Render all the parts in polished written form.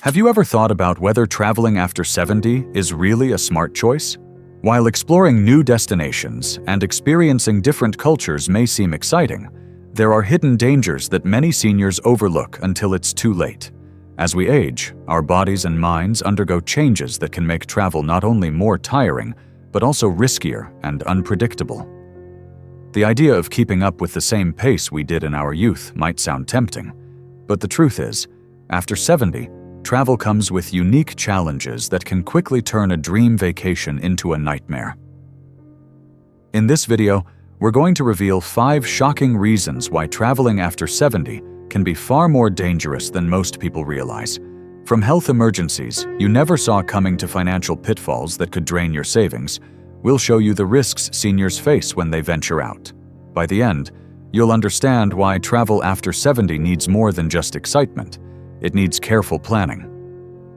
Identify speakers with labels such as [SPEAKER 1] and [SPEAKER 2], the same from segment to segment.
[SPEAKER 1] Have you ever thought about whether traveling after 70 is really a smart choice? While exploring new destinations and experiencing different cultures may seem exciting, there are hidden dangers that many seniors overlook until it's too late. As we age, our bodies and minds undergo changes that can make travel not only more tiring, but also riskier and unpredictable. The idea of keeping up with the same pace we did in our youth might sound tempting, but the truth is, after 70, travel comes with unique challenges that can quickly turn a dream vacation into a nightmare. In this video, we're going to reveal 5 shocking reasons why traveling after 70 can be far more dangerous than most people realize. From health emergencies you never saw coming to financial pitfalls that could drain your savings, we'll show you the risks seniors face when they venture out. By the end, you'll understand why travel after 70 needs more than just excitement. It needs careful planning.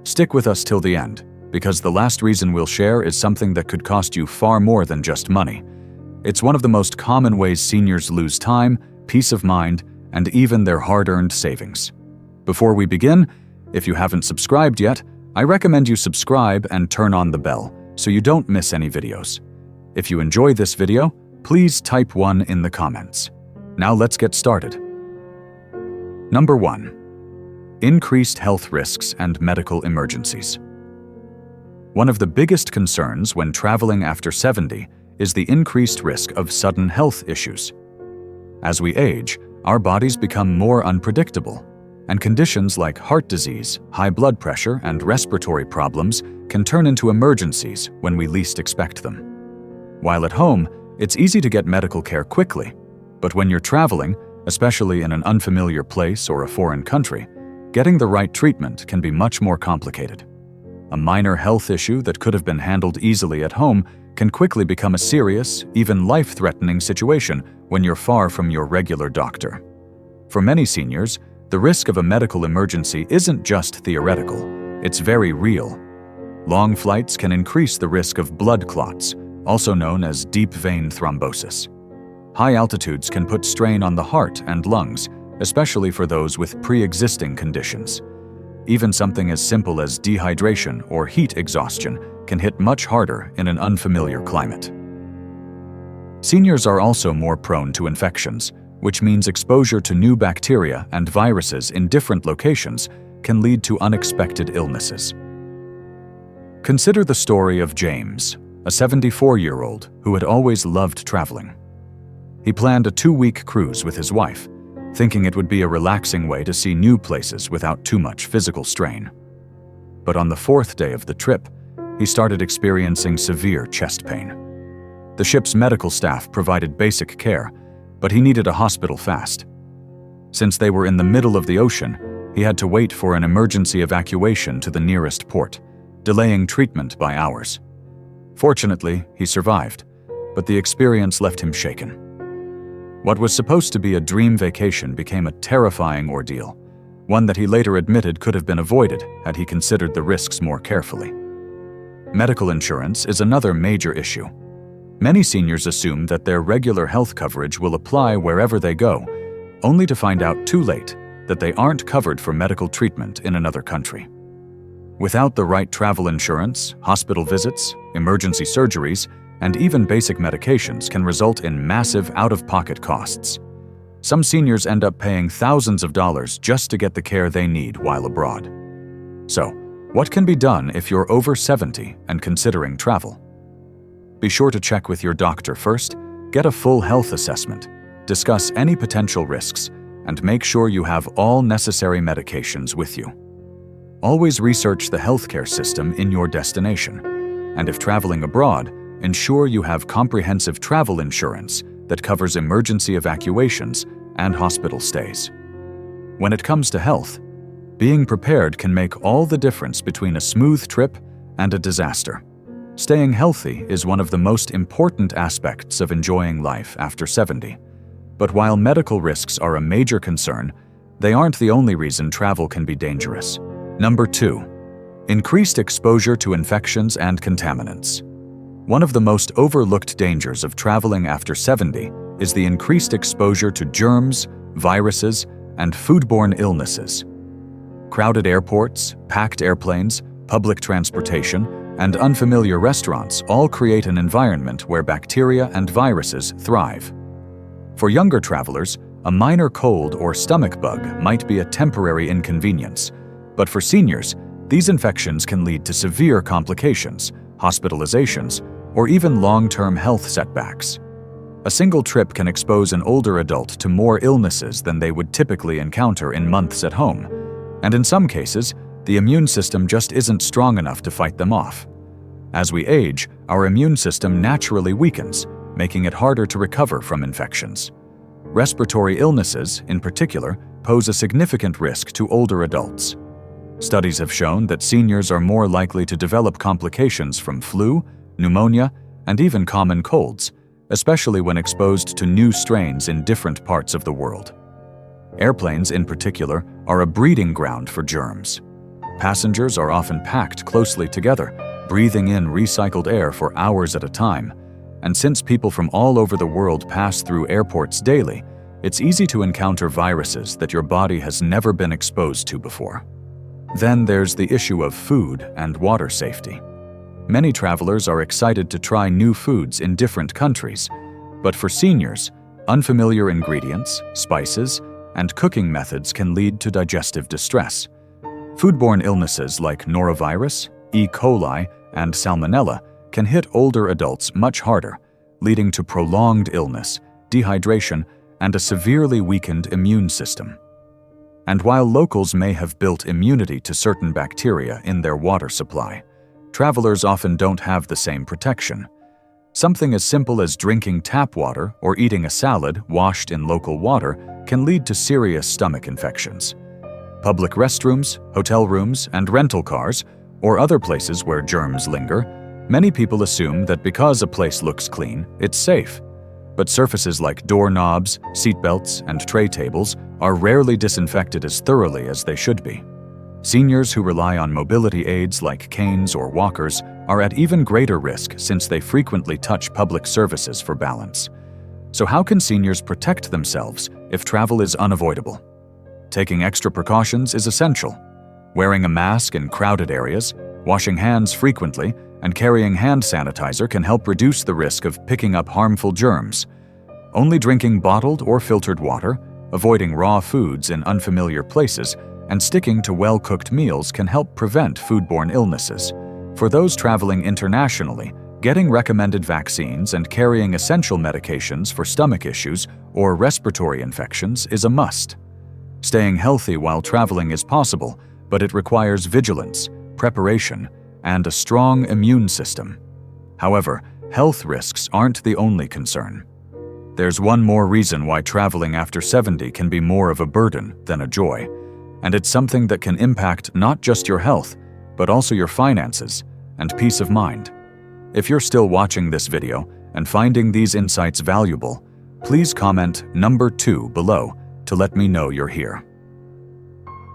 [SPEAKER 1] Stick with us till the end, because the last reason we'll share is something that could cost you far more than just money. It's one of the most common ways seniors lose time, peace of mind, and even their hard-earned savings. Before we begin, if you haven't subscribed yet, I recommend you subscribe and turn on the bell so you don't miss any videos. If you enjoy this video, please type 1 in the comments. Now let's get started. Number 1. Increased health risks and medical emergencies. One of the biggest concerns when traveling after 70 is the increased risk of sudden health issues. As we age, our bodies become more unpredictable, and conditions like heart disease, high blood pressure, and respiratory problems can turn into emergencies when we least expect them. While at home, it's easy to get medical care quickly, but when you're traveling, especially in an unfamiliar place or a foreign country, getting the right treatment can be much more complicated. A minor health issue that could have been handled easily at home can quickly become a serious, even life-threatening situation when you're far from your regular doctor. For many seniors, the risk of a medical emergency isn't just theoretical, it's very real. Long flights can increase the risk of blood clots, also known as deep vein thrombosis. High altitudes can put strain on the heart and lungs, especially for those with pre-existing conditions. Even something as simple as dehydration or heat exhaustion can hit much harder in an unfamiliar climate. Seniors are also more prone to infections, which means exposure to new bacteria and viruses in different locations can lead to unexpected illnesses. Consider the story of James, a 74-year-old who had always loved traveling. He planned a 2-week cruise with his wife, thinking it would be a relaxing way to see new places without too much physical strain. But on the 4th day of the trip, he started experiencing severe chest pain. The ship's medical staff provided basic care, but he needed a hospital fast. Since they were in the middle of the ocean, he had to wait for an emergency evacuation to the nearest port, delaying treatment by hours. Fortunately, he survived, but the experience left him shaken. What was supposed to be a dream vacation became a terrifying ordeal, one that he later admitted could have been avoided had he considered the risks more carefully. Medical insurance is another major issue. Many seniors assume that their regular health coverage will apply wherever they go, only to find out too late that they aren't covered for medical treatment in another country. Without the right travel insurance, hospital visits, emergency surgeries, and even basic medications can result in massive out-of-pocket costs. Some seniors end up paying thousands of dollars just to get the care they need while abroad. So, what can be done if you're over 70 and considering travel? Be sure to check with your doctor first, get a full health assessment, discuss any potential risks, and make sure you have all necessary medications with you. Always research the healthcare system in your destination, and if traveling abroad, ensure you have comprehensive travel insurance that covers emergency evacuations and hospital stays. When it comes to health, being prepared can make all the difference between a smooth trip and a disaster. Staying healthy is one of the most important aspects of enjoying life after 70. But while medical risks are a major concern, they aren't the only reason travel can be dangerous. Number 2. Increased exposure to infections and contaminants. One of the most overlooked dangers of traveling after 70 is the increased exposure to germs, viruses, and foodborne illnesses. Crowded airports, packed airplanes, public transportation, and unfamiliar restaurants all create an environment where bacteria and viruses thrive. For younger travelers, a minor cold or stomach bug might be a temporary inconvenience, but for seniors, these infections can lead to severe complications, hospitalizations, or even long-term health setbacks. A single trip can expose an older adult to more illnesses than they would typically encounter in months at home, and in some cases, the immune system just isn't strong enough to fight them off. As we age, our immune system naturally weakens, making it harder to recover from infections. Respiratory illnesses, in particular, pose a significant risk to older adults. Studies have shown that seniors are more likely to develop complications from flu, pneumonia, and even common colds, especially when exposed to new strains in different parts of the world. Airplanes, in particular, are a breeding ground for germs. Passengers are often packed closely together, breathing in recycled air for hours at a time. And since people from all over the world pass through airports daily, it's easy to encounter viruses that your body has never been exposed to before. Then there's the issue of food and water safety. Many travelers are excited to try new foods in different countries, but for seniors, unfamiliar ingredients, spices, and cooking methods can lead to digestive distress. Foodborne illnesses like norovirus, E. coli, and salmonella can hit older adults much harder, leading to prolonged illness, dehydration, and a severely weakened immune system. And while locals may have built immunity to certain bacteria in their water supply, travelers often don't have the same protection. Something as simple as drinking tap water or eating a salad washed in local water can lead to serious stomach infections. Public restrooms, hotel rooms, and rental cars, or other places where germs linger, many people assume that because a place looks clean, it's safe. But surfaces like doorknobs, seatbelts, and tray tables are rarely disinfected as thoroughly as they should be. Seniors who rely on mobility aids like canes or walkers are at even greater risk since they frequently touch public surfaces for balance. So how can seniors protect themselves if travel is unavoidable? Taking extra precautions is essential. Wearing a mask in crowded areas, washing hands frequently, and carrying hand sanitizer can help reduce the risk of picking up harmful germs. Only drinking bottled or filtered water, avoiding raw foods in unfamiliar places, and sticking to well-cooked meals can help prevent foodborne illnesses. For those traveling internationally, getting recommended vaccines and carrying essential medications for stomach issues or respiratory infections is a must. Staying healthy while traveling is possible, but it requires vigilance, preparation, and a strong immune system. However, health risks aren't the only concern. There's one more reason why traveling after 70 can be more of a burden than a joy, and it's something that can impact not just your health, but also your finances and peace of mind. If you're still watching this video and finding these insights valuable, please comment number 2 below to let me know you're here.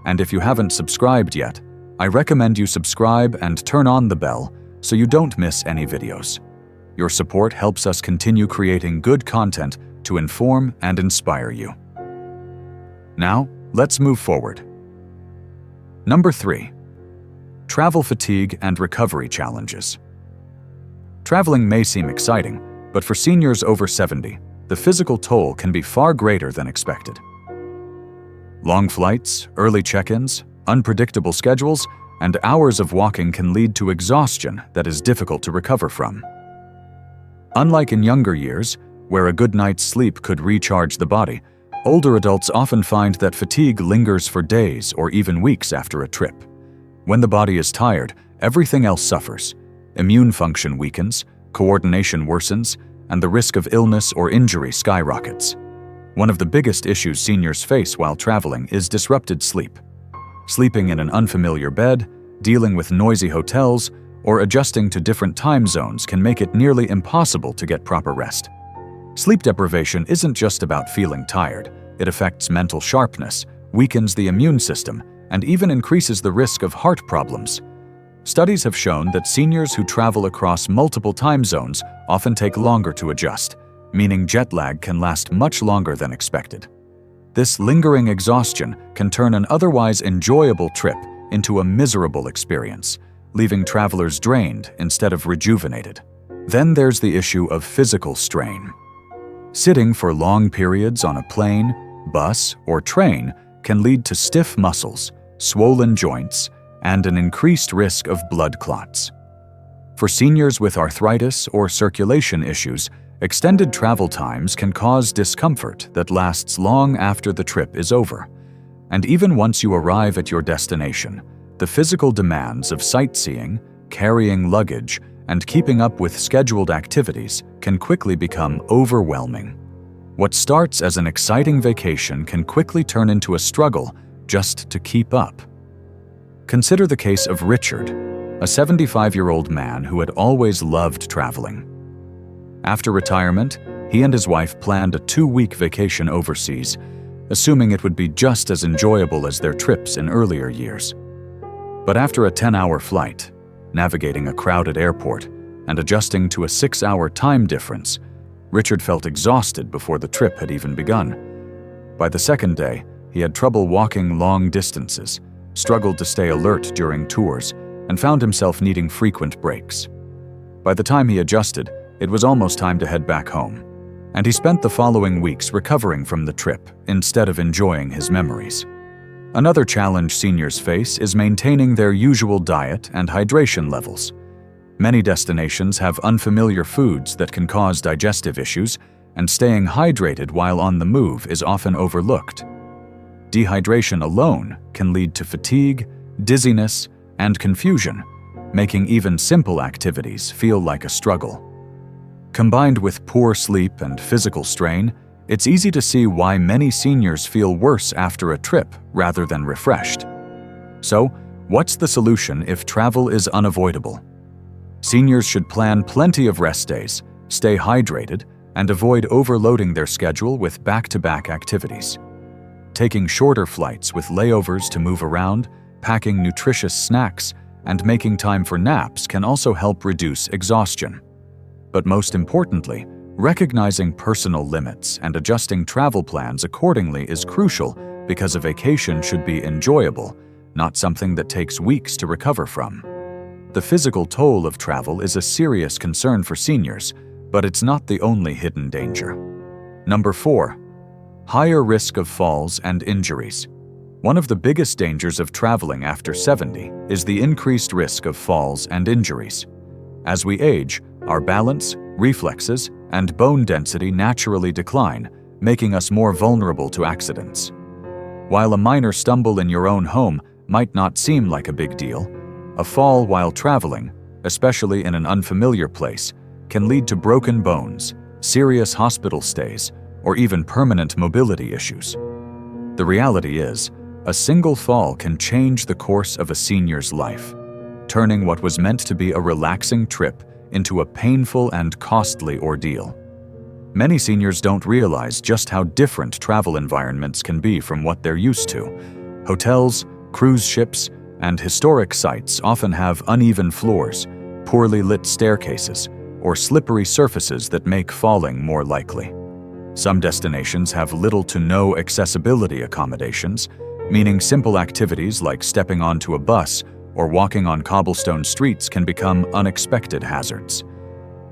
[SPEAKER 1] And if you haven't subscribed yet, I recommend you subscribe and turn on the bell so you don't miss any videos. Your support helps us continue creating good content to inform and inspire you. Now, let's move forward. Number 3. Travel fatigue and recovery challenges. Traveling may seem exciting, but for seniors over 70, the physical toll can be far greater than expected. Long flights, early check-ins, unpredictable schedules, and hours of walking can lead to exhaustion that is difficult to recover from. Unlike in younger years, where a good night's sleep could recharge the body, older adults often find that fatigue lingers for days or even weeks after a trip. When the body is tired, everything else suffers. Immune function weakens, coordination worsens, and the risk of illness or injury skyrockets. One of the biggest issues seniors face while traveling is disrupted sleep. Sleeping in an unfamiliar bed, dealing with noisy hotels, or adjusting to different time zones can make it nearly impossible to get proper rest. Sleep deprivation isn't just about feeling tired. It affects mental sharpness, weakens the immune system, and even increases the risk of heart problems. Studies have shown that seniors who travel across multiple time zones often take longer to adjust, meaning jet lag can last much longer than expected. This lingering exhaustion can turn an otherwise enjoyable trip into a miserable experience, leaving travelers drained instead of rejuvenated. Then there's the issue of physical strain. Sitting for long periods on a plane, bus, or train can lead to stiff muscles, swollen joints, and an increased risk of blood clots. For seniors with arthritis or circulation issues, extended travel times can cause discomfort that lasts long after the trip is over. And even once you arrive at your destination, the physical demands of sightseeing, carrying luggage, and keeping up with scheduled activities can quickly become overwhelming. What starts as an exciting vacation can quickly turn into a struggle just to keep up. Consider the case of Richard, a 75-year-old man who had always loved traveling. After retirement, he and his wife planned a 2-week vacation overseas, assuming it would be just as enjoyable as their trips in earlier years. But after a 10-hour flight, navigating a crowded airport, and adjusting to a 6-hour time difference, Richard felt exhausted before the trip had even begun. By the second day, he had trouble walking long distances, struggled to stay alert during tours, and found himself needing frequent breaks. By the time he adjusted, it was almost time to head back home, and he spent the following weeks recovering from the trip instead of enjoying his memories. Another challenge seniors face is maintaining their usual diet and hydration levels. Many destinations have unfamiliar foods that can cause digestive issues, and staying hydrated while on the move is often overlooked. Dehydration alone can lead to fatigue, dizziness, and confusion, making even simple activities feel like a struggle. Combined with poor sleep and physical strain, it's easy to see why many seniors feel worse after a trip rather than refreshed. So, what's the solution if travel is unavoidable? Seniors should plan plenty of rest days, stay hydrated, and avoid overloading their schedule with back-to-back activities. Taking shorter flights with layovers to move around, packing nutritious snacks, and making time for naps can also help reduce exhaustion. But most importantly, recognizing personal limits and adjusting travel plans accordingly is crucial, because a vacation should be enjoyable, not something that takes weeks to recover from. The physical toll of travel is a serious concern for seniors, but it's not the only hidden danger. Number 4. Higher risk of falls and injuries. One of the biggest dangers of traveling after 70 is the increased risk of falls and injuries. As we age, our balance, reflexes, and bone density naturally decline, making us more vulnerable to accidents. While a minor stumble in your own home might not seem like a big deal, a fall while traveling, especially in an unfamiliar place, can lead to broken bones, serious hospital stays, or even permanent mobility issues. The reality is, a single fall can change the course of a senior's life, turning what was meant to be a relaxing trip into a painful and costly ordeal. Many seniors don't realize just how different travel environments can be from what they're used to. Hotels, cruise ships, and historic sites often have uneven floors, poorly lit staircases, or slippery surfaces that make falling more likely. Some destinations have little to no accessibility accommodations, meaning simple activities like stepping onto a bus or walking on cobblestone streets can become unexpected hazards.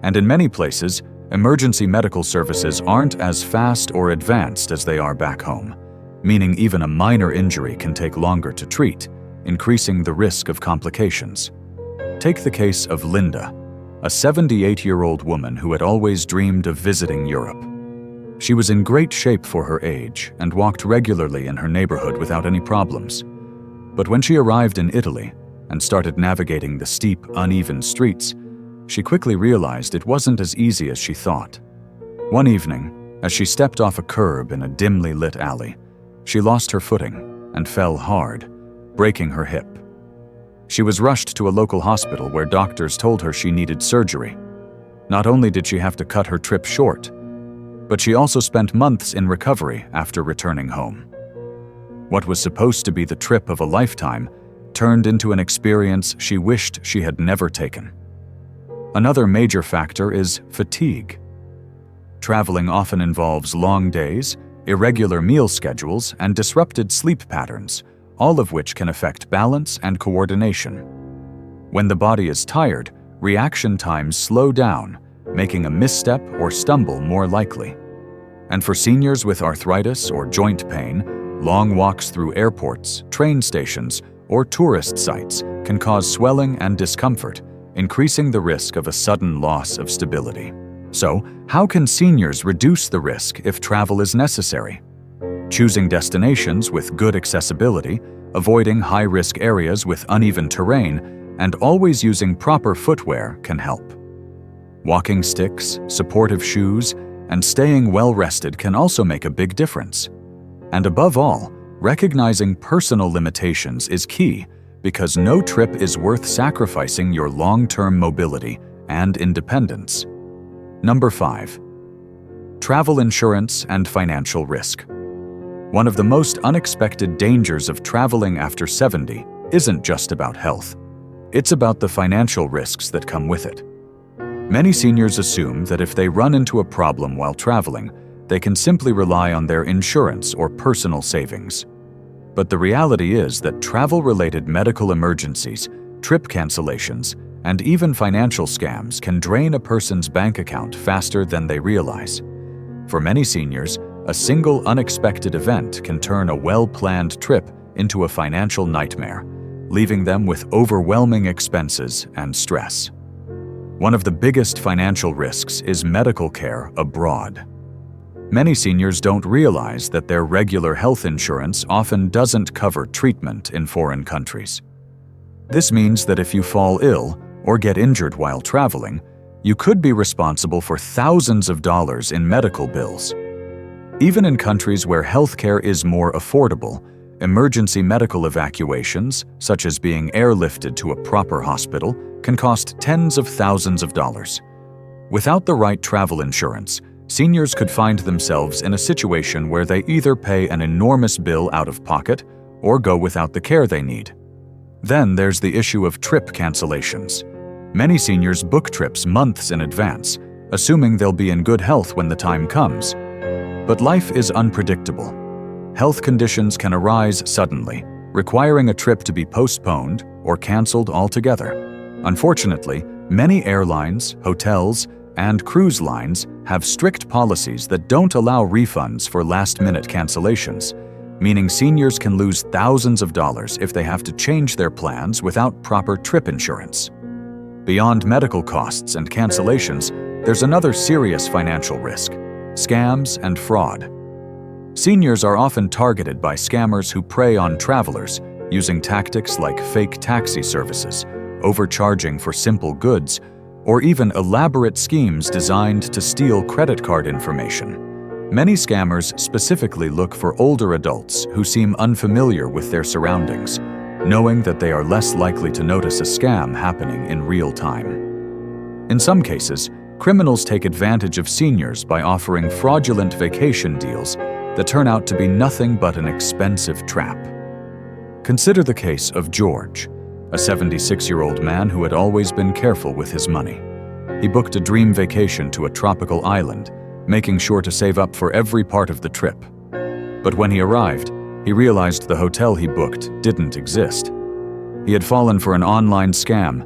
[SPEAKER 1] And in many places, emergency medical services aren't as fast or advanced as they are back home, meaning even a minor injury can take longer to treat, increasing the risk of complications. Take the case of Linda, a 78-year-old woman who had always dreamed of visiting Europe. She was in great shape for her age and walked regularly in her neighborhood without any problems. But when she arrived in Italy and started navigating the steep, uneven streets, she quickly realized it wasn't as easy as she thought. One evening, as she stepped off a curb in a dimly lit alley, she lost her footing and fell hard, breaking her hip. She was rushed to a local hospital where doctors told her she needed surgery. Not only did she have to cut her trip short, but she also spent months in recovery after returning home. What was supposed to be the trip of a lifetime turned into an experience she wished she had never taken. Another major factor is fatigue. Traveling often involves long days, irregular meal schedules, and disrupted sleep patterns, all of which can affect balance and coordination. When the body is tired, reaction times slow down, making a misstep or stumble more likely. And for seniors with arthritis or joint pain, long walks through airports, train stations, or tourist sites can cause swelling and discomfort, increasing the risk of a sudden loss of stability. So, how can seniors reduce the risk if travel is necessary? Choosing destinations with good accessibility, avoiding high-risk areas with uneven terrain, and always using proper footwear can help. Walking sticks, supportive shoes, and staying well-rested can also make a big difference. And above all, recognizing personal limitations is key, because no trip is worth sacrificing your long-term mobility and independence. Number 5. Travel insurance and financial risk. One of the most unexpected dangers of traveling after 70 isn't just about health. It's about the financial risks that come with it. Many seniors assume that if they run into a problem while traveling, they can simply rely on their insurance or personal savings. But the reality is that travel-related medical emergencies, trip cancellations, and even financial scams can drain a person's bank account faster than they realize. For many seniors, a single unexpected event can turn a well-planned trip into a financial nightmare, leaving them with overwhelming expenses and stress. One of the biggest financial risks is medical care abroad. Many seniors don't realize that their regular health insurance often doesn't cover treatment in foreign countries. This means that if you fall ill or get injured while traveling, you could be responsible for thousands of dollars in medical bills. Even in countries where healthcare is more affordable, emergency medical evacuations, such as being airlifted to a proper hospital, can cost tens of thousands of dollars. Without the right travel insurance, seniors could find themselves in a situation where they either pay an enormous bill out of pocket or go without the care they need. Then there's the issue of trip cancellations. Many seniors book trips months in advance, assuming they'll be in good health when the time comes. But life is unpredictable. Health conditions can arise suddenly, requiring a trip to be postponed or canceled altogether. Unfortunately, many airlines, hotels, and cruise lines have strict policies that don't allow refunds for last-minute cancellations, meaning seniors can lose thousands of dollars if they have to change their plans without proper trip insurance. Beyond medical costs and cancellations, there's another serious financial risk: scams and fraud. Seniors are often targeted by scammers who prey on travelers, using tactics like fake taxi services, overcharging for simple goods, or even elaborate schemes designed to steal credit card information. Many scammers specifically look for older adults who seem unfamiliar with their surroundings, knowing that they are less likely to notice a scam happening in real time. In some cases, criminals take advantage of seniors by offering fraudulent vacation deals that turn out to be nothing but an expensive trap. Consider the case of George, a 76-year-old man who had always been careful with his money. He booked a dream vacation to a tropical island, making sure to save up for every part of the trip. But when he arrived, he realized the hotel he booked didn't exist. He had fallen for an online scam,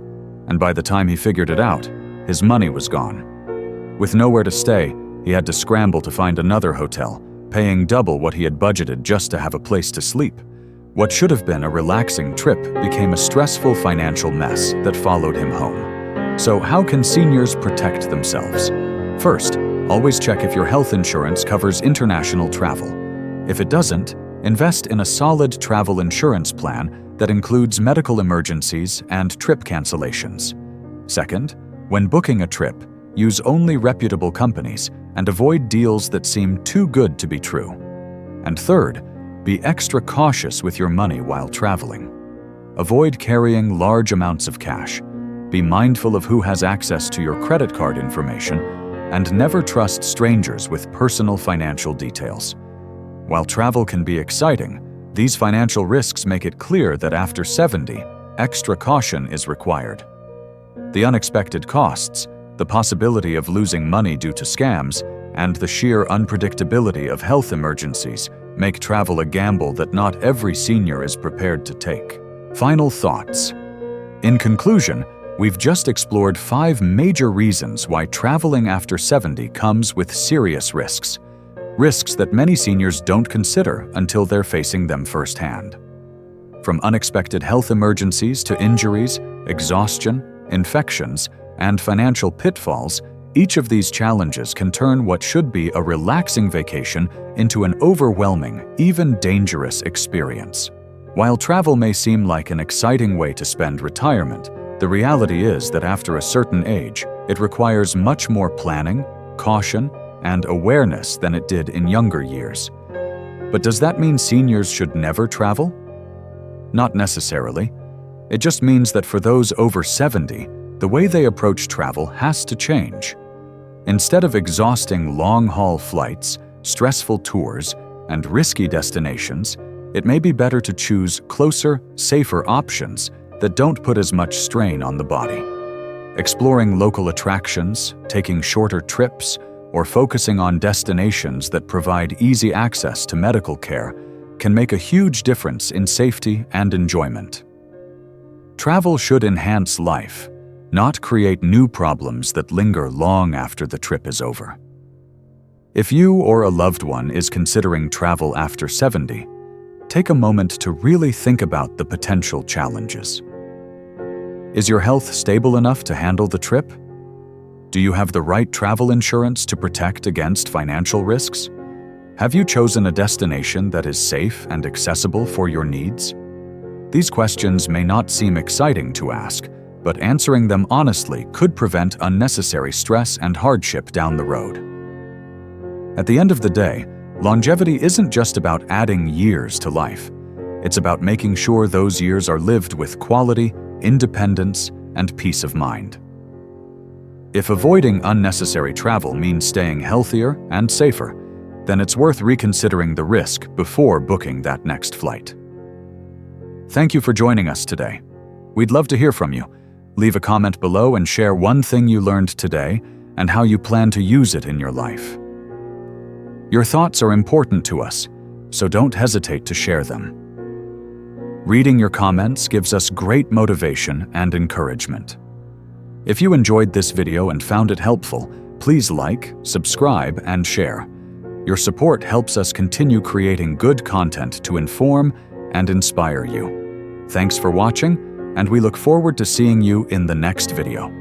[SPEAKER 1] and by the time he figured it out, his money was gone. With nowhere to stay, he had to scramble to find another hotel, paying double what he had budgeted just to have a place to sleep. What should have been a relaxing trip became a stressful financial mess that followed him home. So how can seniors protect themselves? First, always check if your health insurance covers international travel. If it doesn't, invest in a solid travel insurance plan that includes medical emergencies and trip cancellations. Second, when booking a trip, use only reputable companies and avoid deals that seem too good to be true. And third, be extra cautious with your money while traveling. Avoid carrying large amounts of cash. Be mindful of who has access to your credit card information, and never trust strangers with personal financial details. While travel can be exciting, these financial risks make it clear that after 70, extra caution is required. The unexpected costs, the possibility of losing money due to scams, and the sheer unpredictability of health emergencies make travel a gamble that not every senior is prepared to take. Final thoughts. In conclusion, we've just explored 5 major reasons why traveling after 70 comes with serious risks. Risks that many seniors don't consider until they're facing them firsthand. From unexpected health emergencies to injuries, exhaustion, infections, and financial pitfalls, each of these challenges can turn what should be a relaxing vacation into an overwhelming, even dangerous experience. While travel may seem like an exciting way to spend retirement, the reality is that after a certain age, it requires much more planning, caution, and awareness than it did in younger years. But does that mean seniors should never travel? Not necessarily. It just means that for those over 70, the way they approach travel has to change. Instead of exhausting long-haul flights, stressful tours, and risky destinations, it may be better to choose closer, safer options that don't put as much strain on the body. Exploring local attractions, taking shorter trips, or focusing on destinations that provide easy access to medical care can make a huge difference in safety and enjoyment. Travel should enhance life, not create new problems that linger long after the trip is over. If you or a loved one is considering travel after 70, take a moment to really think about the potential challenges. Is your health stable enough to handle the trip? Do you have the right travel insurance to protect against financial risks? Have you chosen a destination that is safe and accessible for your needs? These questions may not seem exciting to ask, but answering them honestly could prevent unnecessary stress and hardship down the road. At the end of the day, longevity isn't just about adding years to life. It's about making sure those years are lived with quality, independence, and peace of mind. If avoiding unnecessary travel means staying healthier and safer, then it's worth reconsidering the risk before booking that next flight. Thank you for joining us today. We'd love to hear from you. Leave a comment below and share one thing you learned today and how you plan to use it in your life. Your thoughts are important to us, so don't hesitate to share them. Reading your comments gives us great motivation and encouragement. If you enjoyed this video and found it helpful, please like, subscribe, and share. Your support helps us continue creating good content to inform and inspire you. Thanks for watching, and we look forward to seeing you in the next video.